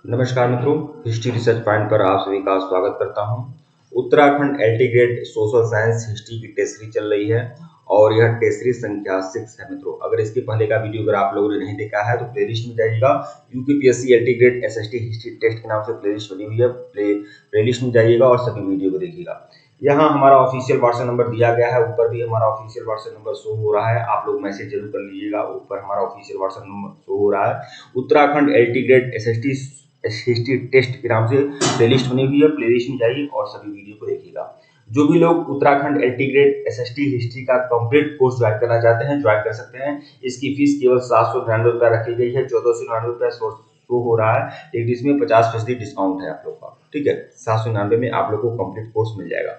नमस्कार मित्रों, history research point पर आप सभी का स्वागत करता हूं। Uttarakhand LT grade social science history की टेस्ट सीरीज चल रही है और यह टेस्ट सीरीज संख्या 6 है मित्रों। अगर इसके पहले का वीडियो अगर आप लोगों ने नहीं देखा है तो प्लेलिस्ट में जाइएगा। UPPSC LT grade SST history test के नाम से प्लेलिस्ट बनी हुई है, प्लेलिस्ट में जाइएगा और सभी वीडियो को देखिएगा। यहाँ हमारा ऑफिशियल व्हाट्सएप नंबर दिया गया है, ऊपर भी हमारा ऑफिशियल व्हाट्सएप नंबर शो हो रहा है, आप लोग मैसेज जरूर कर लीजिएगा। ऊपर हमारा ऑफिशियल व्हाट्सएप नंबर शो हो रहा है। Uttarakhand LT grade SST history test के नाम से प्लेलिस्ट बनी हुई है, प्लेलिस्ट में जाइए और सभी वीडियो को देखिएगा। जो भी लोग Uttarakhand LT grade SST history का कंप्लीट कोर्स ज्वाइन करना चाहते हैं ज्वाइन कर सकते हैं। इसकी फीस केवल 799 रुपया रखी गई है, 1499 रुपया शो हो रहा है, लेकिन इसमें 50% डिस्काउंट है आप लोग का। ठीक है, 799 में आप लोग को कंप्लीट कोर्स मिल जाएगा।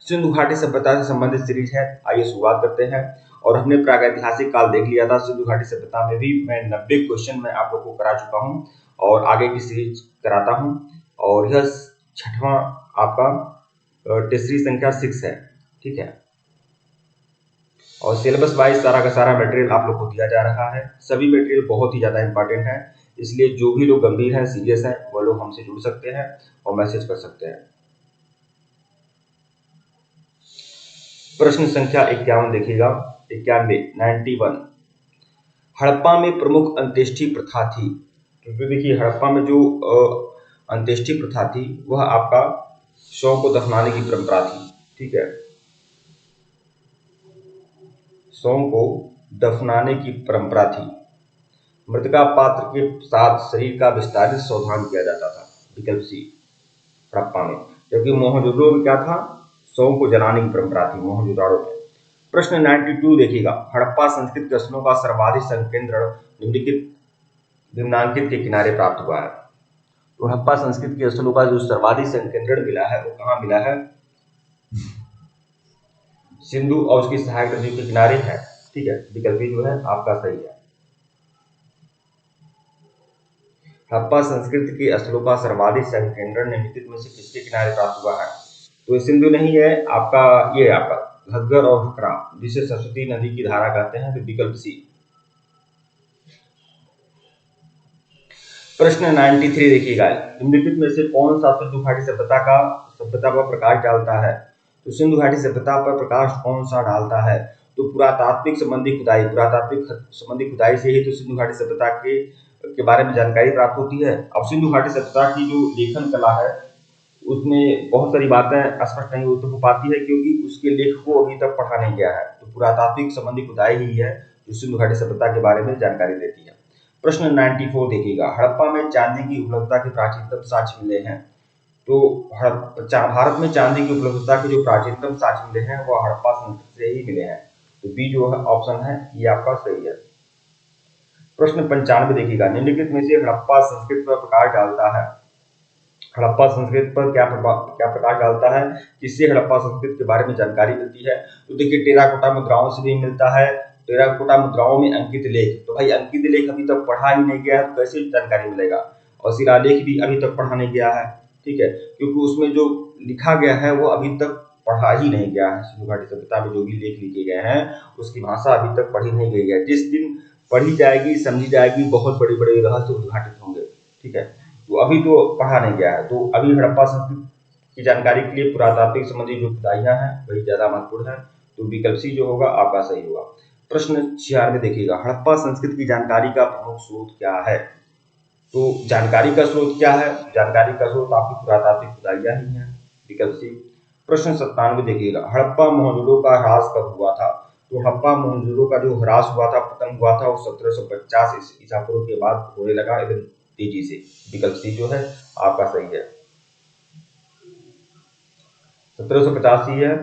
सिंधु घाटी सभ्यता से संबंधित सीरीज है, आइए शुरुआत करते हैं। और हमने प्रागैतिहासिक काल देख लिया था, सिंधु घाटी सभ्यता में भी मैं 90 क्वेश्चन मैं आप लोग को करा चुका हूँ और आगे की सीरीज कराता हूँ। और यह छठवां आपका टेस्ट सीरीज संख्या 6 है। ठीक है, और सिलेबस वाइज सारा का सारा मटेरियल आप लोग को दिया जा रहा है। सभी मटेरियल बहुत ही ज्यादा इंपॉर्टेंट है, इसलिए जो भी लोग गंभीर हैं, सीरियस हैं, वो लोग हमसे जुड़ सकते हैं और मैसेज कर सकते हैं। प्रश्न संख्या 51 देखिएगा, 91 हड़प्पा में प्रमुख अंत्येष्टि प्रथा थी। क्योंकि देखिए हड़प्पा में जो अंत्येष्टि प्रथा थी वह आपका शव को दफनाने की परंपरा थी। ठीक है, शव को दफनाने की परंपरा थी। मृतका पात्र के साथ शरीर का विस्तारित शवदान किया जाता था, विकल्प सी, हड़प्पा में। क्योंकि मोहनजोदड़ो में क्या था, शव को जलाने की परंपरा थी मोहनजोदड़ो में। प्रश्न 92 देखिएगा, हड़प्पा संस्कृत के स्थलों का सर्वाधिक संकेंद्रण निम्नांकित के किनारे प्राप्त हुआ है। तो हड़प्पा संस्कृत के स्थलों का जो सर्वाधिक संकेंद्रण मिला है वो कहाँ मिला है, सिंधु और उसकी सहायक नदियों के किनारे है। ठीक है, विकल्प जो है आपका सही है। हड़प्पा संस्कृति के स्थलों का सर्वाधिक संकेंद्रण निम्नलिखित में से किसके किनारे प्राप्त हुआ है। तो सिंधु नहीं है आपका, ये आपका घग्गर और हकरा, जिसे सरस्वती नदी की धारा कहते हैं, तो विकल्प सी। प्रश्न 93 देखिएगा, निम्नलिखित में से कौन सा सिंधु घाटी सभ्यता पर प्रकाश डालता है। तो सिंधु घाटी सभ्यता पर प्रकाश कौन सा डालता है, तो पुरातात्विक संबंधी खुदाई से ही तो सिंधु घाटी सभ्यता के बारे में जानकारी प्राप्त होती है। अब सिंधु घाटी सभ्यता की जो लेखन कला है उसमें बहुत सारी बातें स्पष्ट नहीं हो पाती है, क्योंकि उसके लेख को अभी तक पढ़ा नहीं गया है। तो पुरातात्विक संबंधी खुदाई ही है जो सिंधु घाटी सभ्यता के बारे में जानकारी देती है। प्रश्न 94 देखिएगा, हड़प्पा में चांदी की उपलब्धता के प्राचीनतम साक्ष्य मिले हैं। तो भारत में चांदी की उपलब्धता के जो प्राचीनतम साक्ष्य मिले हैं वो हड़प्पा संस्कृति से ही मिले हैं। तो बी जो है ऑप्शन है ये आपका सही है। प्रश्न 95 देखिएगा, निम्नलिखित में से हड़प्पा संस्कृत पर प्रकाश डालता है। हड़प्पा संस्कृत पर क्या प्रकाश डालता है, जिससे हड़प्पा संस्कृत के बारे में जानकारी मिलती है। तो देखिए टेराकोटा मुद्राओं से भी मिलता है, टेराकोटा मुद्राओं में अंकित लेख। तो भाई अंकित लेख अभी तक पढ़ा ही नहीं गया है तो कैसे जानकारी मिलेगा। और शिलालेख भी अभी तक पढ़ा नहीं गया है। ठीक है, क्योंकि उसमें जो लिखा गया है वो अभी तक पढ़ा ही नहीं गया है। सिंधु घाटी सभ्यता में जो भी लेख लिखे गए हैं उसकी भाषा अभी तक पढ़ी नहीं गई है। जिस दिन पढ़ी जाएगी, समझी जाएगी, बहुत बड़े बड़े रहस्य उद्घाटित होंगे। ठीक है, तो अभी तो पढ़ा नहीं गया है। तो अभी हड़प्पा संस्कृति की जानकारी के लिए पुरातात्विक संबंधी जो खुदाइयां हैं वही ज्यादा महत्वपूर्ण है। तो विकल्प सी जो होगा आपका सही होगा। प्रश्न 96 देखिएगा, हड़प्पा संस्कृति की जानकारी का प्रमुख स्रोत क्या है। तो जानकारी का स्रोत क्या है, जानकारी का स्रोत आपकी पुरातात्विक खुदाइयां ही है, विकल्प सी। प्रश्न 97 देखिएगा, हड़प्पा मोहनजोदड़ो का ह्रास कब हुआ था। तो हड़प्पा मोहनजोदड़ो का जो ह्रास हुआ था, पतन हुआ था, वो 1750 ईसा पूर्व के बाद होने लगा एकदम तेजी से। विकल्प सी जो है आपका सही है, 1750 ही है।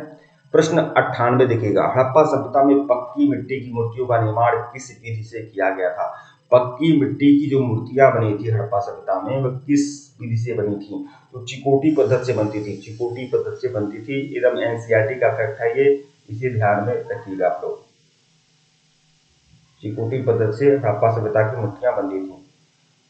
प्रश्न 98 देखिएगा, हड़प्पा सभ्यता में पक्की मिट्टी की मूर्तियों का निर्माण किस विधि से किया गया था। पक्की मिट्टी की जो मूर्तियां बनी थी हड़प्पा सभ्यता में वह किस विधि से बनी थी। तो चिकोटी पद्धति से बनती थी, चिकोटी पद्धति से बनती थी। एकदम एनसीईआरटी का फैक्ट है ये, इसे ध्यान में रखिएगा आप लोग। चिकोटी पद्धति से हड़प्पा सभ्यता की मूर्तियां बनती थी।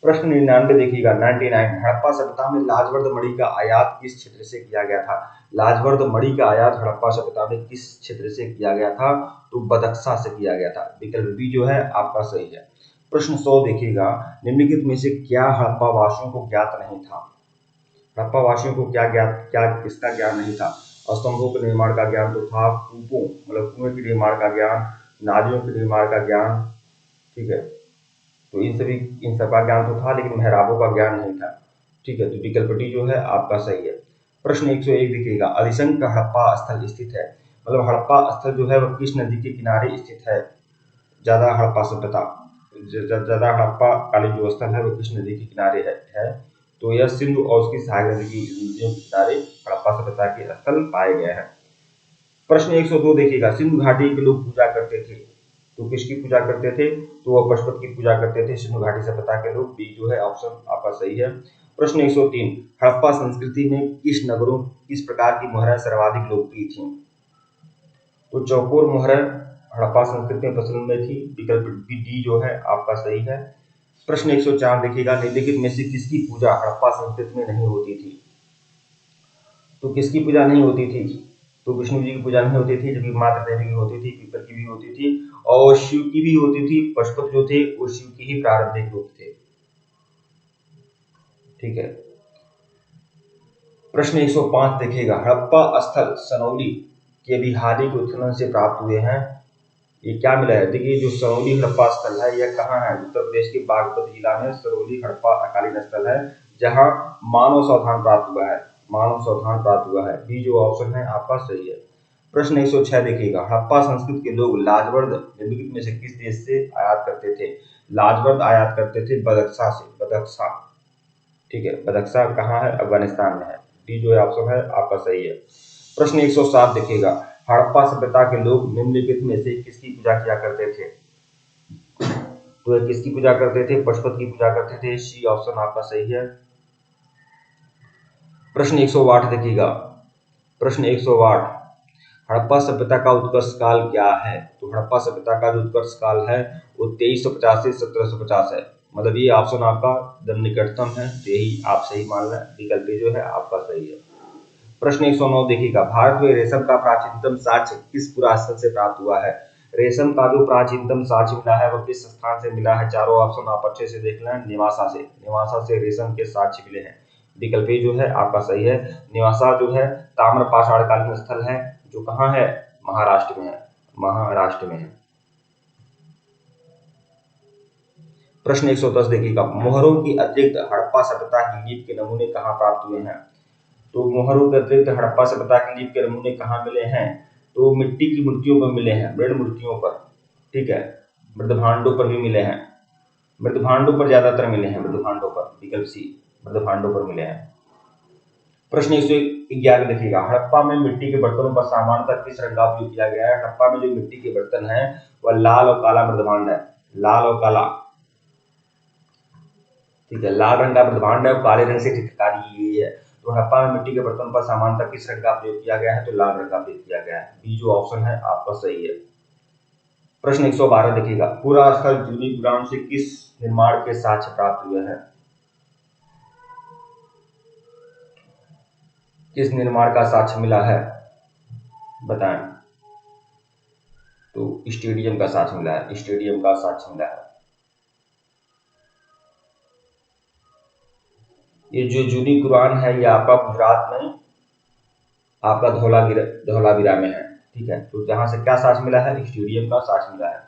प्रश्न 99 देखिएगा, 99 हड़प्पा सभ्यता में लाजवर्द मणि का आयात किस क्षेत्र से किया गया था। लाजवर्द मणि का आयात हड़प्पा सभ्यता में किस क्षेत्र से किया गया था। तो बदख्शा से किया गया था, विकल्प बी जो है आपका सही है। प्रश्न 100 देखिएगा, निम्नलिखित में से क्या हड़प्पा वासियों को ज्ञात नहीं था? हड़प्पा वासियों को क्या किसका ज्ञान नहीं था? स्तंभों के निर्माण का ज्ञान तो था, कूपों मतलब कुएं के निर्माण का ज्ञान, नालियों के निर्माण का ज्ञान, ठीक है, तो इन सब का ज्ञान तो था, लेकिन मेहराबों का ज्ञान नहीं था, ठीक है, तो विकल्प डी जो है आपका सही है। प्रश्न 101 देखिएगा, अधिशंक का हड़प्पा स्थल स्थित है, मतलब हड़प्पा स्थल जो है वह किस नदी के किनारे स्थित है? ज्यादा हड़प्पा सभ्यता, ज्यादा हड़प्पा कालीन जो स्थल है वो किस नदी के किनारे है? तो यह सिंधु और उसकी सहायक नदी की नदियों के किनारे हड़प्पा सभ्यता के स्थल पाए गए हैं। प्रश्न 102 देखिएगा, सिंधु घाटी के लोग पूजा करते थे, तो किसकी पूजा करते थे? तो वह पशुपति की पूजा करते थे सिंधु घाटी सभ्यता के लोग, बी जो है ऑप्शन आपका सही है। प्रश्न 103, हड़प्पा संस्कृति में किस प्रकार की मुहरें सर्वाधिक लोकप्रिय थी? तो चौकोर मुहरें हड़प्पा संस्कृति में प्रचलन में थी, विकल्प डी जो है आपका सही है। प्रश्न 104 देखिएगा, निम्नलिखित में से किसकी पूजा हड़प्पा संस्कृति में नहीं होती थी? तो किसकी पूजा नहीं होती थी? तो विष्णु जी की पूजा नहीं होती थी, जबकि माता देवी की होती थी, पीपल की भी होती थी और शिव की भी होती थी। पशुपति जो थे वो शिव की ही प्रारंभिक रूप थे, ठीक है। प्रश्न 105 देखिएगा, हड़प्पा स्थल सनौली के अभी हाल ही के उत्खनन से प्राप्त हुए हैं, ये क्या मिला है? देखिए, जो सनौली हड़प्पा स्थल है यह कहाँ है? उत्तर प्रदेश के बागपत जिला में सनौली हड़प्पा अकालीन स्थल है, जहां मानव सावधान प्राप्त हुआ है, मानव सावधान प्राप्त हुआ है, बी जो ऑप्शन है आपका सही है। प्रश्न 106 देखिएगा, हड़प्पा संस्कृति के लोग लाजवर्द निम्नलिखित में से किस देश से आयात करते थे? लाजवर्द आयात करते थे बदख्शा से, बदख्शा, ठीक है, बदख्शा कहाँ है? अफगानिस्तान में है, डी जो ऑप्शन है आपका सही है। प्रश्न 107 देखिएगा, हड़प्पा सभ्यता के लोग निम्नलिखित में से किसकी पूजा किया करते थे? तो किसकी पूजा करते थे? पशुपति की पूजा करते थे, सी ऑप्शन आपका सही है। प्रश्न 108 देखिएगा, प्रश्न 108, हड़प्पा सभ्यता का उत्कर्ष काल क्या है? तो हड़प्पा सभ्यता का जो उत्कर्ष काल है वो 2350 से 1750 है, मतलब ये ऑप्शन आपका एकदम निकटतम है, यही आप सही मान लें, विकल्प जो है आपका सही है। प्रश्न 109 देखिएगा, भारत में रेशम का प्राचीनतम साक्ष्य किस पुरास्थल से प्राप्त हुआ है? रेशम का जो प्राचीनतम साक्ष्य मिला है वो किस स्थान से मिला है? चारों ऑप्शन आप अच्छे से देख लें, निवासा से रेशम के साक्ष्य मिले हैं, विकल्प जो है आपका सही है। निवासा जो है ताम्र पाषाणकालीन स्थल है, जो कहाँ है? महाराष्ट्र में है, महाराष्ट्र में है। प्रश्न 110 देखिएगा, मोहरों की अतिरिक्त हड़प्पा सभ्यता की लीप के नमूने कहाँ प्राप्त हुए हैं? तो मोहरों के अतिरिक्त हड़प्पा सभ्यता की लीप के नमूने कहाँ मिले हैं? तो मिट्टी की मूर्तियों पर मिले हैं, मृद मूर्तियों पर, ठीक है, मृदभांडों पर भी मिले हैं, मृदभांडों पर ज्यादातर मिले हैं, मृदभांडों पर, विकल्प सी, मृदभांडों पर मिले हैं। प्रश्न 111 देखिएगा, हड़प्पा में मिट्टी के बर्तनों पर सामान्यतः किस रंग का उपयोग किया गया है? हड़प्पा में जो मिट्टी के बर्तन है वह लाल और काला मृदभांड है, लाल और काला, ठीक है, लाल रंग का मृदभांड है और काले रंग से चित्रकारी की गई है। तो हड़प्पा में मिट्टी के बर्तन पर सामान्यतः किस रंग का प्रयोग किया गया है? तो लाल रंग का प्रयोग किया गया है, बी जो ऑप्शन है आपका सही है। प्रश्न 112 देखिएगा, पूरा स्थल जूनी ग्राम से किस निर्माण के साक्ष्य प्राप्त हुए हैं? किस निर्माण का साक्ष्य मिला है बताएं? तो स्टेडियम का साक्ष्य मिला है, स्टेडियम का साक्ष्य मिला है। ये जो जूनी कुरान है ये आपका गुजरात में आपका धौलावीरा में है, ठीक है, तो जहां से क्या साक्ष्य मिला है? स्टेडियम का साक्ष्य मिला है,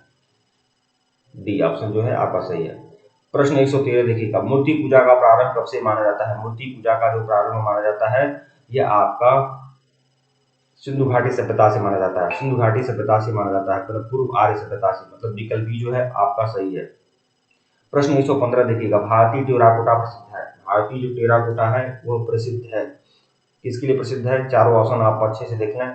डी ऑप्शन जो है आपका सही है। प्रश्न 113 देखिएगा, मूर्ति पूजा का प्रारंभ कब से माना जाता है? मूर्ति पूजा का जो प्रारंभ माना जाता है यह आपका सिंधु घाटी सभ्यता से माना जाता है, सिंधु घाटी सभ्यता से माना जाता है, पूर्व आर्य सभ्यता से, मतलब विकल्प बी जो है आपका सही है। प्रश्न 115 देखिएगा, भारतीय टेराकोटा प्रसिद्ध है, भारतीय जो टेराकोटा है वो प्रसिद्ध है, किसके लिए प्रसिद्ध है? चारों ऑप्शन आप अच्छे से देख लें।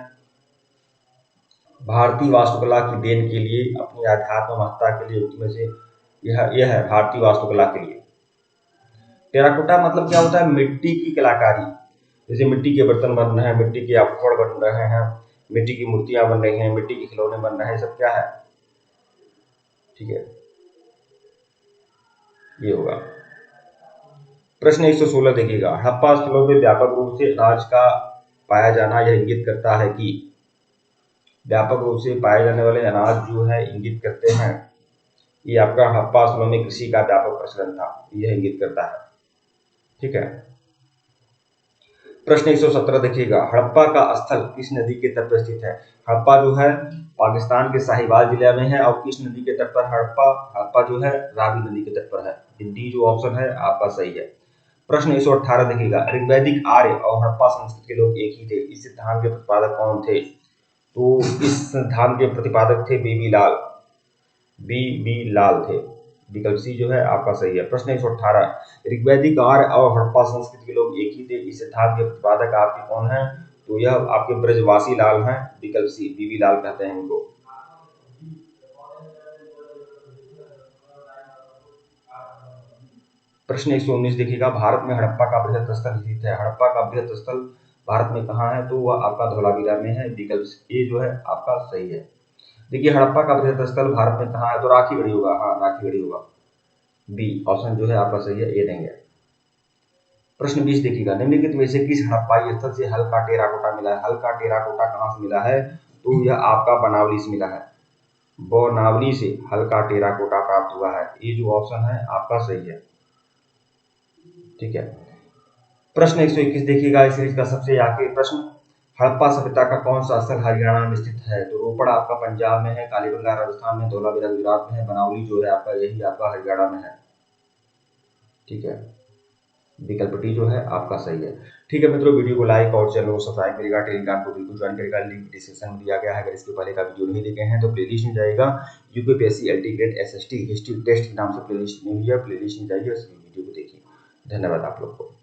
भारतीय वास्तुकला की देन के लिए, अपनी आध्यात्म महत्ता के लिए, उसमें से यह है भारतीय वास्तुकला के लिए। टेराकोटा मतलब क्या होता है? मिट्टी की कलाकारी, जैसे मिट्टी के बर्तन बन रहे हैं, मिट्टी के आभूषण बन रहे हैं, मिट्टी की मूर्तियां बन रही हैं, मिट्टी के खिलौने बन रहे हैं, सब क्या है, ठीक है, ये होगा। प्रश्न 116 देखिएगा, हड़प्पा स्थलों में व्यापक रूप से अनाज का पाया जाना यह इंगित करता है कि, व्यापक रूप से पाए जाने वाले अनाज जो है इंगित करते हैं ये आपका हड़प्पा स्थलों में कृषि का व्यापक प्रचलन था, यह इंगित करता है। ठीक है। प्रश्न 117 देखिएगा, हड़प्पा का स्थल किस नदी के तट पर स्थित है? हड़प्पा जो है पाकिस्तान के साहिवाल जिले में है, और किस नदी के तट पर? हड़प्पा जो है रावी नदी के तट पर है। डी जो ऑप्शन है आपका सही है। प्रश्न 118 देखिएगा, ऋग्वैदिक आर्य और हड़प्पा संस्कृति के लोग एक ही थे, इस सिद्धांत के प्रतिपादक कौन थे? तो इस सिद्धांत के प्रतिपादक थे बी लाल थे। विकल्प सी जो है आपका सही है। प्रश्न 118, ऋग्वैदिक आर्य और हड़प्पा संस्कृति के लोग एक ही थे, इस सिद्धांत के प्रतिपादक आपके कौन हैं? तो यह आपके ब्रजवासी लाल हैं। विकल्प सी बी लाल कहते हैं इनको। प्रश्न 119 देखिएगा, भारत में हड़प्पा का बृहत स्थल स्थित है। हड़प्पा का बृहत स्थल भारत में कहाँ है? तो वह आपका धौलावीरा में है। विकल्प ए जो है आपका सही है। देखिए हड़प्पा का बृहत स्थल भारत में कहाँ है? तो राखीगढ़ी होगा। हाँ राखीगढ़ी होगा। बी ऑप्शन जो है आपका सही है, ए देंगे। प्रश्न 20 देखिएगा, निम्नलिखित में से किस हड़प्पाई स्थल से हल्का टेराकोटा मिला है? हल्का टेराकोटा कहाँ से मिला है? तो यह आपका बनावली से मिला है। बनावली से हल्का टेराकोटा प्राप्त हुआ है। ये जो ऑप्शन है आपका सही है। ठीक है। प्रश्न 121 देखिएगा, इस सीरीज का सबसे आखिरी प्रश्न, हड़प्पा सभ्यता का कौन सा स्थल हरियाणा में स्थित है? तो रोपड़ आपका पंजाब में है, कालीबंगा राजस्थान में, धौलावीरा गुजरात में है, बनावली जो है आपका यही आपका हरियाणा में है। ठीक है। विकल्प डी जो है आपका सही है। ठीक है मित्रों, वीडियो को लाइक और चैनल को सब्सक्राइब करेगा, टेलीग्राम को बिल्कुल ज्वाइन करेगा, लिंक डिस्क्रिप्शन में दिया गया है। अगर इसके पहले का वीडियो नहीं देखे हैं तो प्लेलिस्ट में जाएगा, UPPSC LT grade SST history test के नाम से प्लेलिस्ट बनी हुई है, प्लेलिस्ट में जाइए, उस वीडियो को देखिए। धन्यवाद आप लोग को।